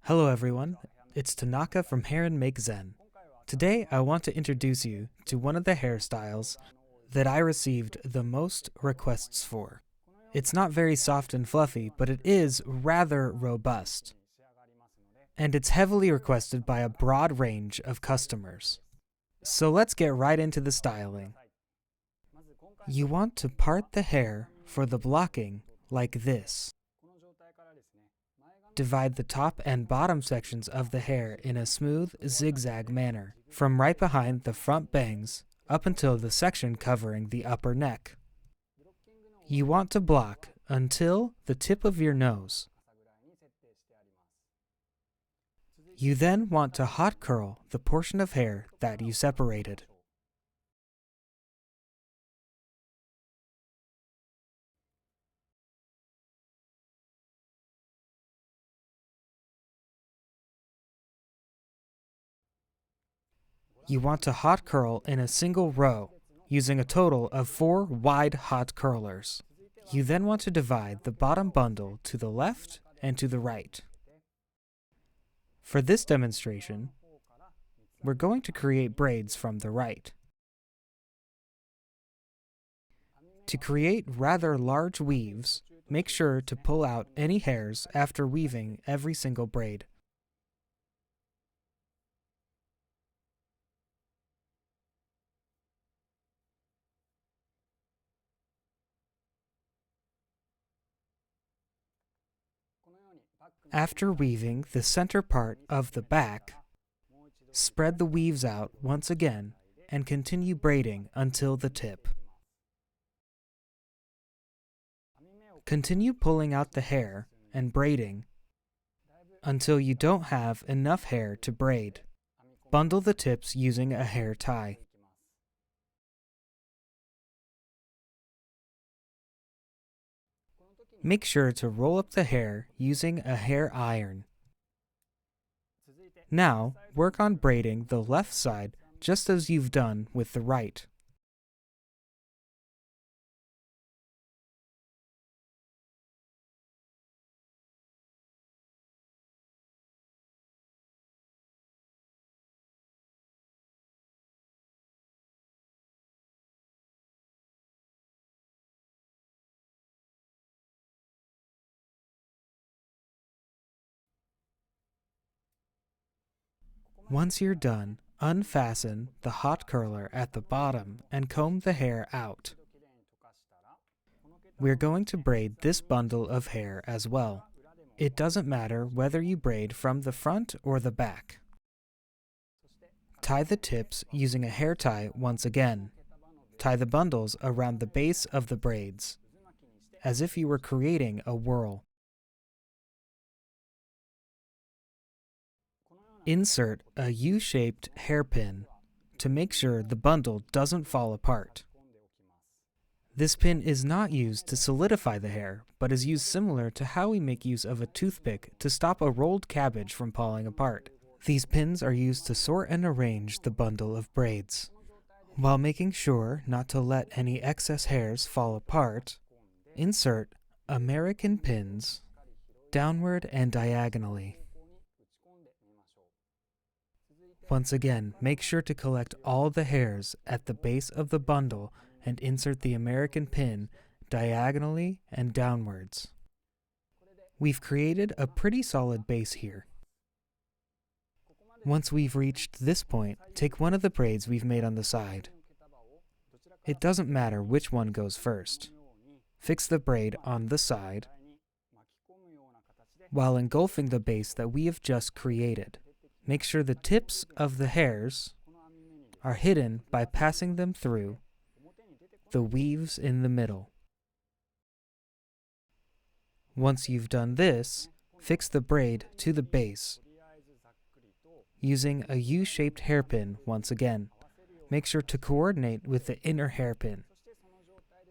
Hello everyone, it's Tanaka from Hair&Make ZEN. Today I want to introduce you to one of the hairstyles that I received the most requests for. It's not very soft and fluffy, but it is rather robust. And it's heavily requested by a broad range of customers. So let's get right into the styling. You want to part the hair for the blocking like this. Divide the top and bottom sections of the hair in a smooth, zigzag manner, from right behind the front bangs up until the section covering the upper neck. You want to block until the tip of your nose. You then want to hot curl the portion of hair that you separated. You want to hot curl in a single row, using a total of 4 wide hot curlers. You then want to divide the bottom bundle to the left and to the right. For this demonstration, we're going to create braids from the right. To create rather large weaves, make sure to pull out any hairs after weaving every single braid. After weaving the center part of the back, spread the weaves out once again and continue braiding until the tip. Continue pulling out the hair and braiding until you don't have enough hair to braid. Bundle the tips using a hair tie. Make sure to roll up the hair using a hair iron. Now, work on braiding the left side just as you've done with the right. Once you're done, unfasten the hot curler at the bottom and comb the hair out. We're going to braid this bundle of hair as well. It doesn't matter whether you braid from the front or the back. Tie the tips using a hair tie once again. Tie the bundles around the base of the braids, as if you were creating a whirl. Insert a U-shaped hairpin to make sure the bundle doesn't fall apart. This pin is not used to solidify the hair, but is used similar to how we make use of a toothpick to stop a rolled cabbage from falling apart. These pins are used to sort and arrange the bundle of braids. While making sure not to let any excess hairs fall apart, insert American pins downward and diagonally. Once again, make sure to collect all the hairs at the base of the bundle and insert the American pin diagonally and downwards. We've created a pretty solid base here. Once we've reached this point, take one of the braids we've made on the side. It doesn't matter which one goes first. Fix the braid on the side while engulfing the base that we have just created. Make sure the tips of the hairs are hidden by passing them through the weaves in the middle. Once you've done this, fix the braid to the base using a U-shaped hairpin once again. Make sure to coordinate with the inner hairpin.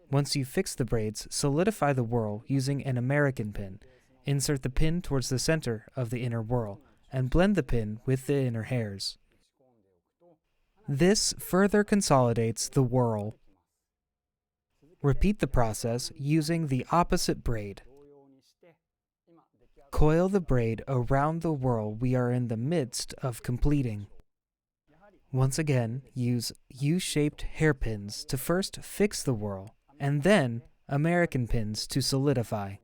Once you fix the braids, solidify the whirl using an American pin. Insert the pin towards the center of the inner whirl and blend the pin with the inner hairs. This further consolidates the whirl. Repeat the process using the opposite braid. Coil the braid around the whorl we are in the midst of completing. Once again, use U-shaped hairpins to first fix the whorl, and then American pins to solidify.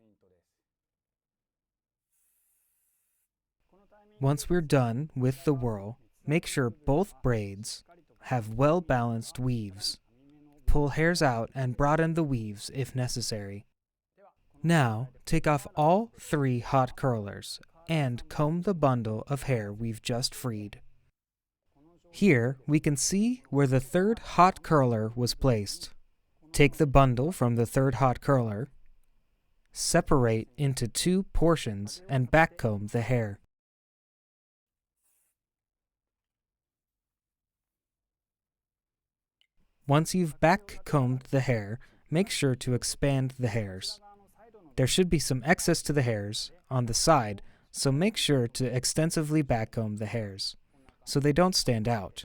Once we're done with the whorl, make sure both braids have well-balanced weaves. Pull hairs out and broaden the weaves if necessary. Now, take off all 3 hot curlers and comb the bundle of hair we've just freed. Here, we can see where the 3rd hot curler was placed. Take the bundle from the 3rd hot curler, separate into 2 portions, and backcomb the hair. Once you've backcombed the hair, make sure to expand the hairs. There should be some excess to the hairs on the side, so make sure to extensively backcomb the hairs, so they don't stand out.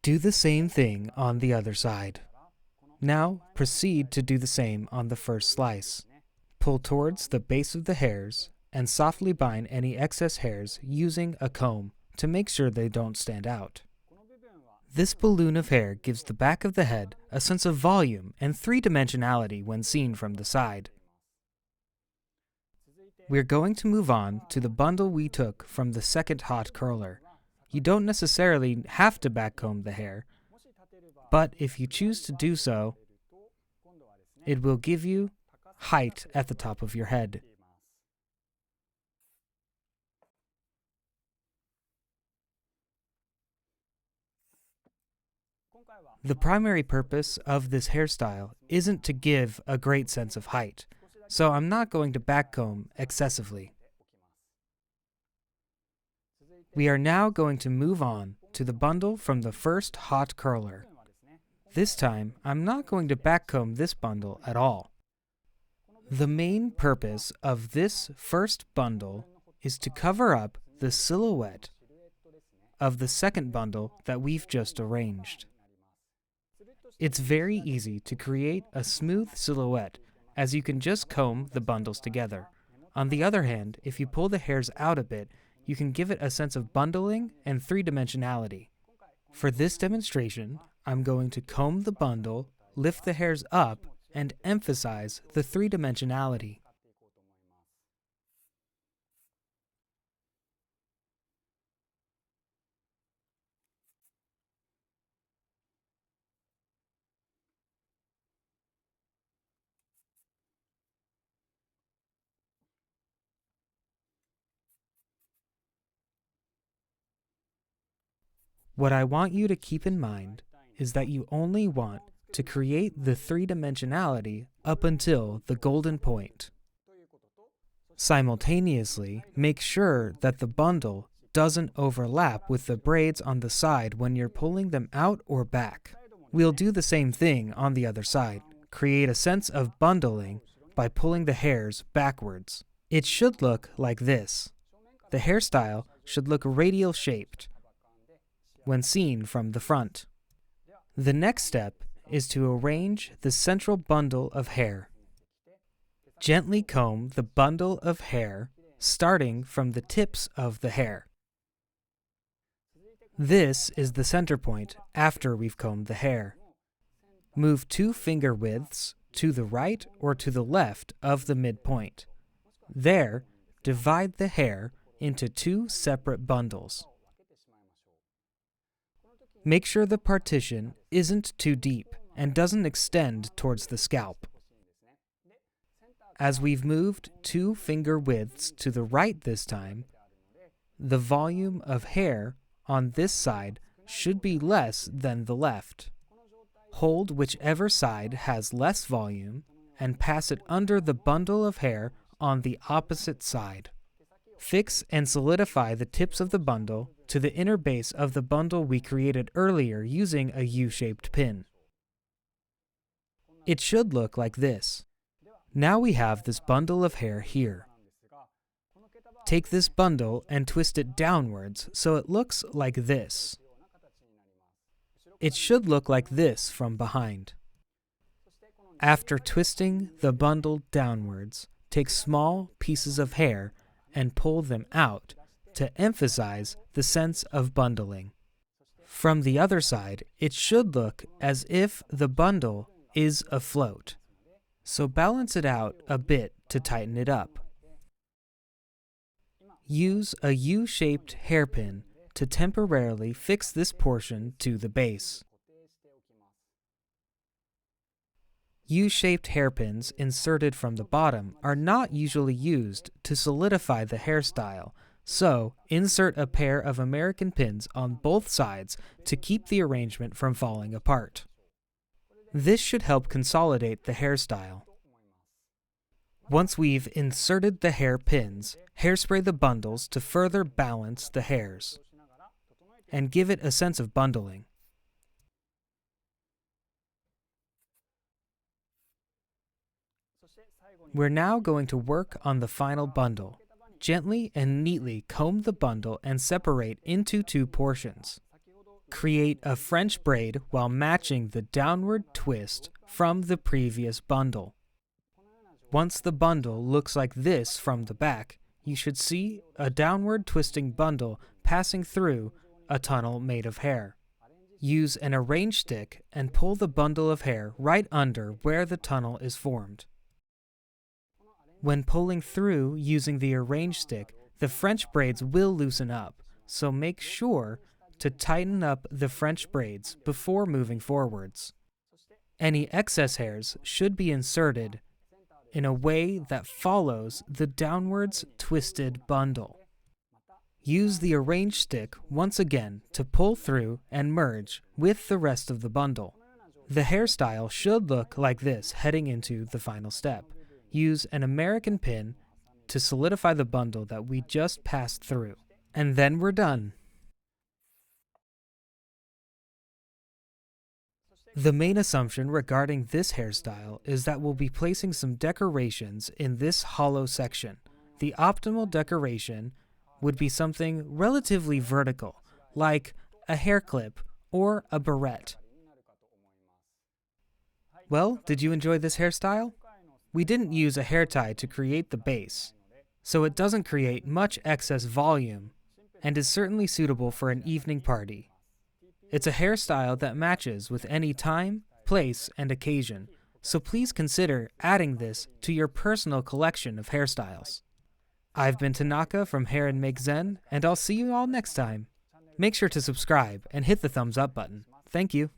Do the same thing on the other side. Now, proceed to do the same on the first slice. Pull towards the base of the hairs and softly bind any excess hairs using a comb to make sure they don't stand out. This balloon of hair gives the back of the head a sense of volume and 3-dimensionality when seen from the side. We're going to move on to the bundle we took from the 2nd hot curler. You don't necessarily have to backcomb the hair, but if you choose to do so, it will give you height at the top of your head. The primary purpose of this hairstyle isn't to give a great sense of height, so I'm not going to backcomb excessively. We are now going to move on to the bundle from the 1st hot curler. This time, I'm not going to backcomb this bundle at all. The main purpose of this first bundle is to cover up the silhouette of the 2nd bundle that we've just arranged. It's very easy to create a smooth silhouette, as you can just comb the bundles together. On the other hand, if you pull the hairs out a bit, you can give it a sense of bundling and 3-dimensionality. For this demonstration, I'm going to comb the bundle, lift the hairs up, and emphasize the 3-dimensionality. What I want you to keep in mind is that you only want to create the 3-dimensionality up until the golden point. Simultaneously, make sure that the bundle doesn't overlap with the braids on the side when you're pulling them out or back. We'll do the same thing on the other side. Create a sense of bundling by pulling the hairs backwards. It should look like this. The hairstyle should look radial shaped when seen from the front. The next step is to arrange the central bundle of hair. Gently comb the bundle of hair, starting from the tips of the hair. This is the center point after we've combed the hair. Move 2 finger widths to the right or to the left of the midpoint. There, divide the hair into 2 separate bundles. Make sure the partition isn't too deep and doesn't extend towards the scalp. As we've moved 2 finger widths to the right this time, the volume of hair on this side should be less than the left. Hold whichever side has less volume and pass it under the bundle of hair on the opposite side. Fix and solidify the tips of the bundle to the inner base of the bundle we created earlier using a U-shaped pin. It should look like this. Now we have this bundle of hair here. Take this bundle and twist it downwards so it looks like this. It should look like this from behind. After twisting the bundle downwards, take small pieces of hair and pull them out to emphasize the sense of bundling. From the other side, it should look as if the bundle is afloat, so balance it out a bit to tighten it up. Use a U-shaped hairpin to temporarily fix this portion to the base. U-shaped hairpins inserted from the bottom are not usually used to solidify the hairstyle, so insert a pair of American pins on both sides to keep the arrangement from falling apart. This should help consolidate the hairstyle. Once we've inserted the hair pins, hairspray the bundles to further balance the hairs and give it a sense of bundling. We're now going to work on the final bundle. Gently and neatly comb the bundle and separate into two portions. Create a French braid while matching the downward twist from the previous bundle. Once the bundle looks like this from the back, you should see a downward twisting bundle passing through a tunnel made of hair. Use an arrange stick and pull the bundle of hair right under where the tunnel is formed. When pulling through using the arrange stick, the French braids will loosen up, so make sure to tighten up the French braids before moving forwards. Any excess hairs should be inserted in a way that follows the downwards twisted bundle. Use the arrange stick once again to pull through and merge with the rest of the bundle. The hairstyle should look like this heading into the final step. Use an American pin to solidify the bundle that we just passed through. And then we're done. The main assumption regarding this hairstyle is that we'll be placing some decorations in this hollow section. The optimal decoration would be something relatively vertical, like a hair clip or a barrette. Well, did you enjoy this hairstyle? We didn't use a hair tie to create the base, so it doesn't create much excess volume and is certainly suitable for an evening party. It's a hairstyle that matches with any time, place, and occasion, so please consider adding this to your personal collection of hairstyles. I've been Tanaka from Hair&Make ZEN, and I'll see you all next time. Make sure to subscribe and hit the thumbs up button. Thank you.